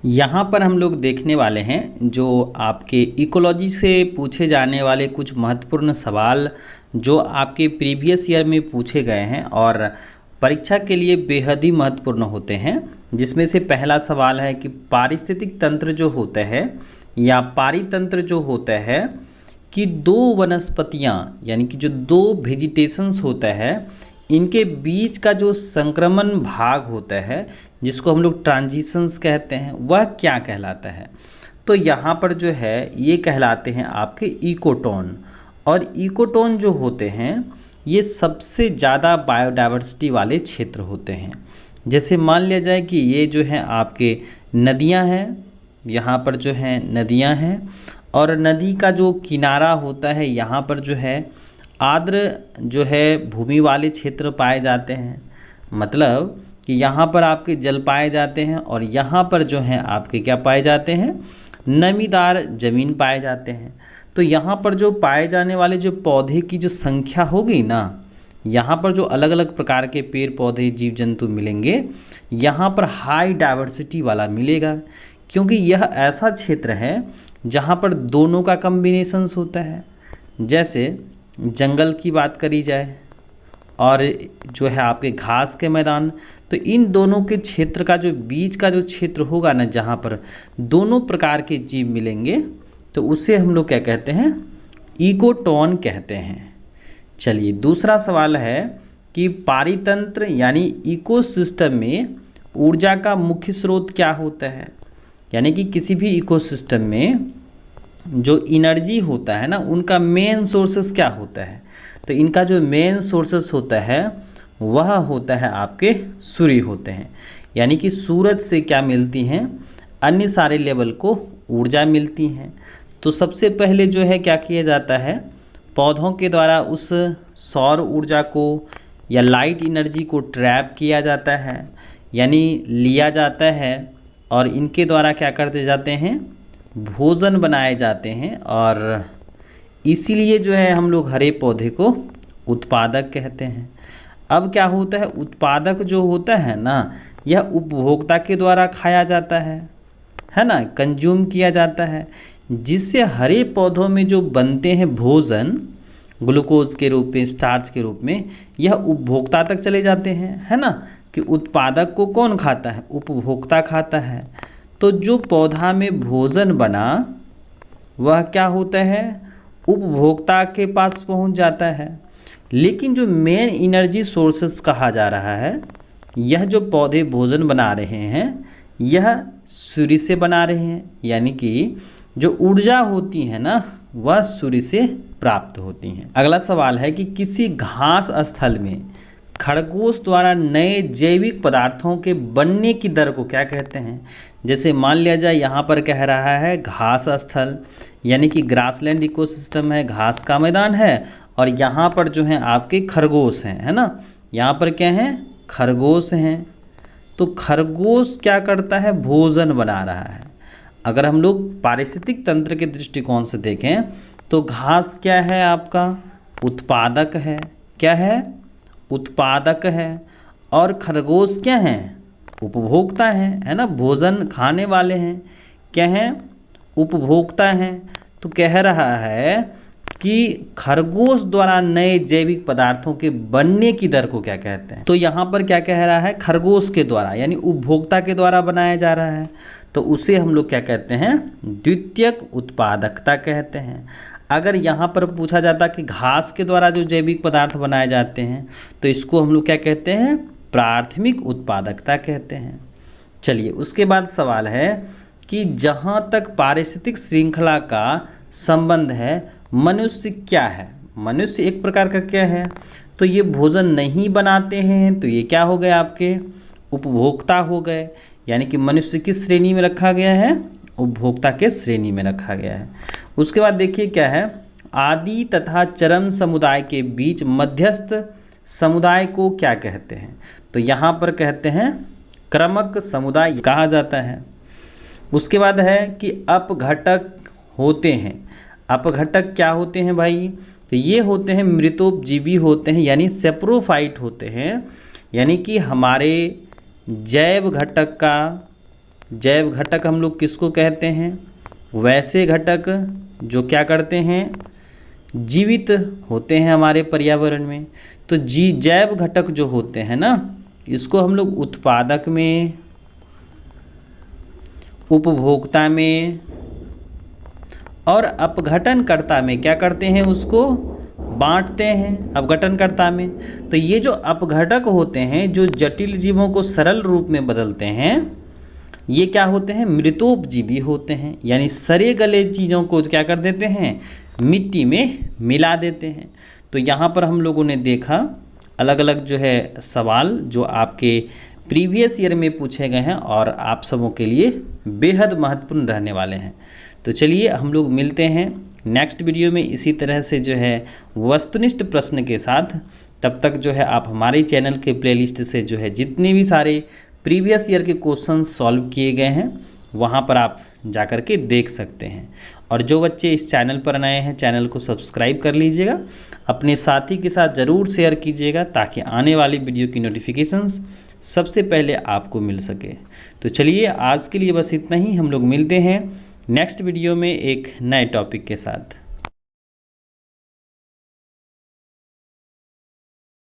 यहाँ पर हम लोग देखने वाले हैं जो आपके इकोलॉजी से पूछे जाने वाले कुछ महत्वपूर्ण सवाल जो आपके प्रीवियस ईयर में पूछे गए हैं और परीक्षा के लिए बेहद ही महत्वपूर्ण होते हैं। जिसमें से पहला सवाल है कि पारिस्थितिक तंत्र जो होता है या पारितंत्र जो होता है कि दो वनस्पतियाँ यानी कि जो दो वेजिटेशंस होता है इनके बीच का जो संक्रमण भाग होता है जिसको हम लोग ट्रांजिशंस कहते हैं वह क्या कहलाता है। तो यहाँ पर जो है ये कहलाते हैं आपके इकोटोन। और इकोटोन जो होते हैं ये सबसे ज़्यादा बायोडाइवर्सिटी वाले क्षेत्र होते हैं। जैसे मान लिया जाए कि ये जो है आपके नदियाँ हैं, यहाँ पर जो है नदियाँ हैं और नदी का जो किनारा होता है यहाँ पर जो है आर्द्र जो है भूमि वाले क्षेत्र पाए जाते हैं। मतलब कि यहाँ पर आपके जल पाए जाते हैं और यहाँ पर जो है आपके क्या पाए जाते हैं, नमीदार ज़मीन पाए जाते हैं। तो यहाँ पर जो पाए जाने वाले जो पौधे की जो संख्या होगी ना, यहाँ पर जो अलग अलग प्रकार के पेड़ पौधे जीव जंतु मिलेंगे यहाँ पर हाई डाइवर्सिटी वाला मिलेगा, क्योंकि यह ऐसा क्षेत्र है जहाँ पर दोनों का कम्बिनेशंस होता है। जैसे जंगल की बात करी जाए और जो है आपके घास के मैदान, तो इन दोनों के क्षेत्र का जो बीच का जो क्षेत्र होगा ना जहाँ पर दोनों प्रकार के जीव मिलेंगे तो उसे हम लोग क्या कहते हैं, इकोटोन कहते हैं। चलिए दूसरा सवाल है कि पारितंत्र यानी इकोसिस्टम में ऊर्जा का मुख्य स्रोत क्या होता है। यानी कि किसी भी इकोसिस्टम में जो एनर्जी होता है ना उनका मेन सोर्सेस क्या होता है। तो इनका जो मेन सोर्सेस होता है वह होता है आपके सूर्य होते हैं। यानी कि सूरज से क्या मिलती हैं, अन्य सारे लेवल को ऊर्जा मिलती हैं। तो सबसे पहले जो है क्या किया जाता है, पौधों के द्वारा उस सौर ऊर्जा को या लाइट एनर्जी को ट्रैप किया जाता है यानी लिया जाता है और इनके द्वारा क्या करते जाते हैं, भोजन बनाए जाते हैं। और इसीलिए जो है हम लोग हरे पौधे को उत्पादक कहते हैं। अब क्या होता है, उत्पादक जो होता है ना यह उपभोक्ता के द्वारा खाया जाता है ना, कंज्यूम किया जाता है, जिससे हरे पौधों में जो बनते हैं भोजन ग्लूकोज के रूप में, स्टार्च के रूप में, यह उपभोक्ता तक चले जाते हैं, है ना। कि उत्पादक को कौन खाता है, उपभोक्ता खाता है। तो जो पौधा में भोजन बना वह क्या होता है, उपभोक्ता के पास पहुंच जाता है। लेकिन जो मेन एनर्जी सोर्सेस कहा जा रहा है, यह जो पौधे भोजन बना रहे हैं यह सूर्य से बना रहे हैं। यानी कि जो ऊर्जा होती है ना वह सूर्य से प्राप्त होती हैं। अगला सवाल है कि किसी घास स्थल में खरगोश द्वारा नए जैविक पदार्थों के बनने की दर को क्या कहते हैं। जैसे मान लिया जाए यहाँ पर कह रहा है घास स्थल यानी कि ग्रासलैंड इकोसिस्टम है, घास का मैदान है और यहाँ पर जो है आपके खरगोश हैं, है ना। यहाँ पर क्या हैं, खरगोश हैं। तो खरगोश क्या करता है, भोजन बना रहा है। अगर हम लोग पारिस्थितिक तंत्र के दृष्टिकोण से देखें तो घास क्या है, आपका उत्पादक है। क्या है, उत्पादक है। और खरगोश क्या हैं, उपभोक्ता हैं, है ना, भोजन खाने वाले हैं। क्या हैं, उपभोक्ता हैं। तो कह रहा है कि खरगोश द्वारा नए जैविक पदार्थों के बनने की दर को क्या कहते हैं। तो यहाँ पर क्या कह रहा है, खरगोश के द्वारा यानी उपभोक्ता के द्वारा बनाया जा रहा है, तो उसे हम लोग क्या कहते हैं, द्वितीयक उत्पादकता कहते हैं। अगर यहाँ पर पूछा जाता कि घास के द्वारा जो जैविक पदार्थ बनाए जाते हैं तो इसको हम लोग क्या कहते हैं, प्राथमिक उत्पादकता कहते हैं। चलिए उसके बाद सवाल है कि जहाँ तक पारिस्थितिक श्रृंखला का संबंध है मनुष्य क्या है। मनुष्य एक प्रकार का क्या है, तो ये भोजन नहीं बनाते हैं तो ये क्या हो गए, आपके उपभोक्ता हो गए। यानी कि मनुष्य किस श्रेणी में रखा गया है, उपभोक्ता के श्रेणी में रखा गया है। उसके बाद देखिए क्या है, आदि तथा चरम समुदाय के बीच मध्यस्थ समुदाय को क्या कहते हैं। तो यहाँ पर कहते हैं क्रमक समुदाय कहा जाता है। उसके बाद है कि अपघटक होते हैं। अपघटक क्या होते हैं भाई, तो ये होते हैं मृतोपजीवी होते हैं यानी सेप्रोफाइट होते हैं। यानी कि हमारे जैव घटक का जैव घटक हम लोग किसको कहते हैं? वैसे घटक जो क्या करते हैं, जीवित होते हैं हमारे पर्यावरण में। तो जैव घटक जो होते हैं ना, इसको हम लोग उत्पादक में, उपभोक्ता में और अपघटनकर्ता में क्या करते हैं, उसको बांटते हैं अपघटनकर्ता में। तो ये जो अपघटक होते हैं जो जटिल जीवों को सरल रूप में बदलते हैं, ये क्या होते हैं, मृतोपजीवी होते हैं। यानी सड़े गले चीज़ों को क्या कर देते हैं, मिट्टी में मिला देते हैं। तो यहाँ पर हम लोगों ने देखा अलग अलग जो है सवाल जो आपके प्रीवियस ईयर में पूछे गए हैं और आप सबों के लिए बेहद महत्वपूर्ण रहने वाले हैं। तो चलिए हम लोग मिलते हैं नेक्स्ट वीडियो में इसी तरह से जो है वस्तुनिष्ठ प्रश्न के साथ। तब तक जो है आप हमारे चैनल के प्लेलिस्ट से जो है जितने भी सारे प्रीवियस ईयर के क्वेश्चन सॉल्व किए गए हैं वहाँ पर आप जा कर के देख सकते हैं। और जो बच्चे इस चैनल पर नए हैं, चैनल को सब्सक्राइब कर लीजिएगा, अपने साथी के साथ ज़रूर शेयर कीजिएगा ताकि आने वाली वीडियो की नोटिफिकेशंस सबसे पहले आपको मिल सके। तो चलिए आज के लिए बस इतना ही, हम लोग मिलते हैं नेक्स्ट वीडियो में एक नए टॉपिक के साथ।